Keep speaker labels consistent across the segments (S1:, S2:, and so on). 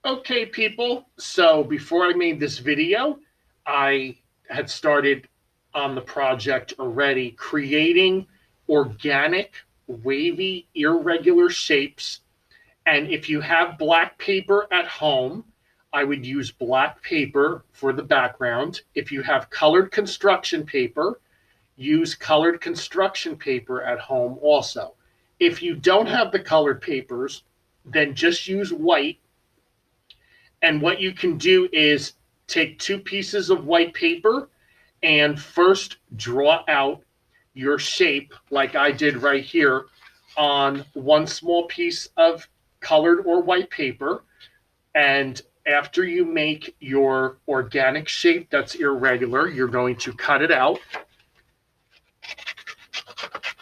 S1: Okay, people. So before I made this video, I had started on the project already creating organic, wavy, irregular shapes. And if you have black paper at home, I would use black paper for the background. If you have colored construction paper, use colored construction paper at home also. If you don't have the colored papers, then just use white. And what you can do is take two pieces of white paper and first draw out your shape, like I did right here, on one small piece of colored or white paper. And after you make your organic shape that's irregular, you're going to cut it out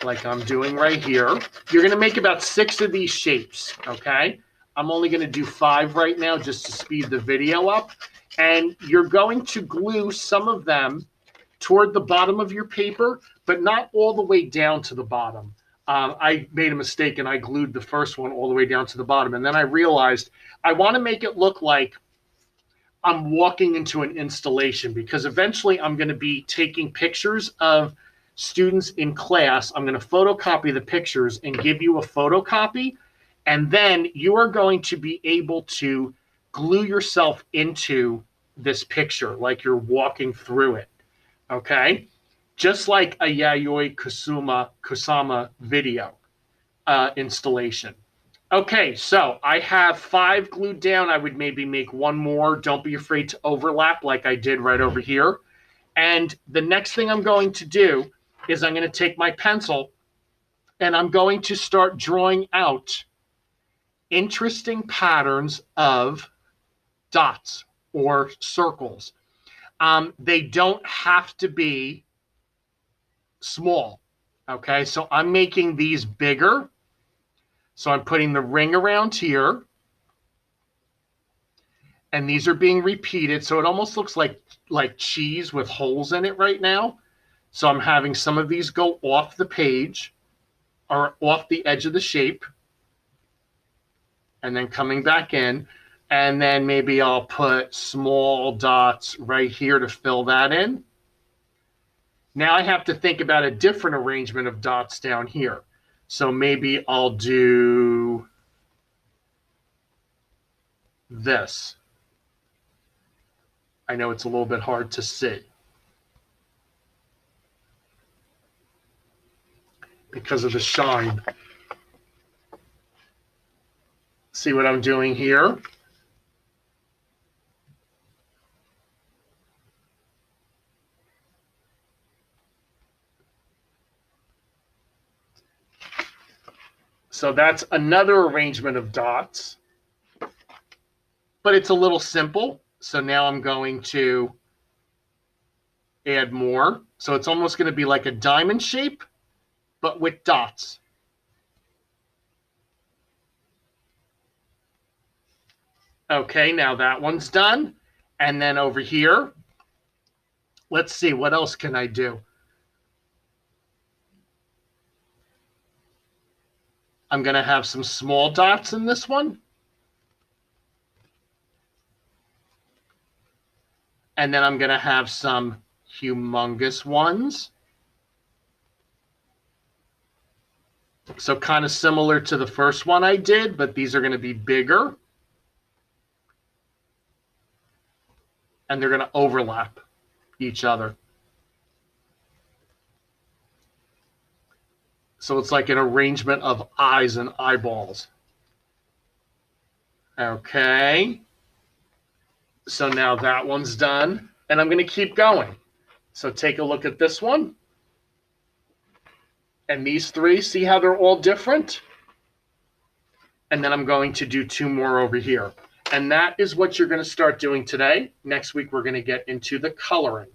S1: like I'm doing right here. You're going to make about 6 of these shapes, okay? I'm only going to do 5 right now just to speed the video up. And you're going to glue some of them toward the bottom of your paper, but not all the way down to the bottom. I made a mistake and I glued the first one all the way down to the bottom. And then I realized I want to make it look like I'm walking into an installation, because eventually I'm going to be taking pictures of students in class. I'm going to photocopy the pictures and give you a photocopy. And then you are going to be able to glue yourself into this picture like you're walking through it. Okay? Just like a Yayoi Kusama video installation. Okay, so I have 5 glued down. I would maybe make one more. Don't be afraid to overlap like I did right over here. And the next thing I'm going to do is I'm going to take my pencil and I'm going to start drawing out interesting patterns of dots or circles. They don't have to be small. Okay, so I'm making these bigger. So I'm putting the ring around here. And these are being repeated. So it almost looks like cheese with holes in it right now. So I'm having some of these go off the page or off the edge of the shape. And then coming back in. And then maybe I'll put small dots right here to fill that in. Now I have to think about a different arrangement of dots down here. So maybe I'll do this. I know it's a little bit hard to see because of the shine. See what I'm doing here? So that's another arrangement of dots, but it's a little simple. So now I'm going to add more. So it's almost going to be like a diamond shape, but with dots. Okay, now that one's done. And then over here, let's see, what else can I do? I'm going to have some small dots in this one. And then I'm going to have some humongous ones. So kind of similar to the first one I did, but these are going to be bigger. And they're going to overlap each other. So it's like an arrangement of eyes and eyeballs. Okay. So now that one's done. And I'm going to keep going. So take a look at this one. And these 3, see how they're all different? And then I'm going to do 2 more over here. And that is what you're going to start doing today. Next week, we're going to get into the coloring.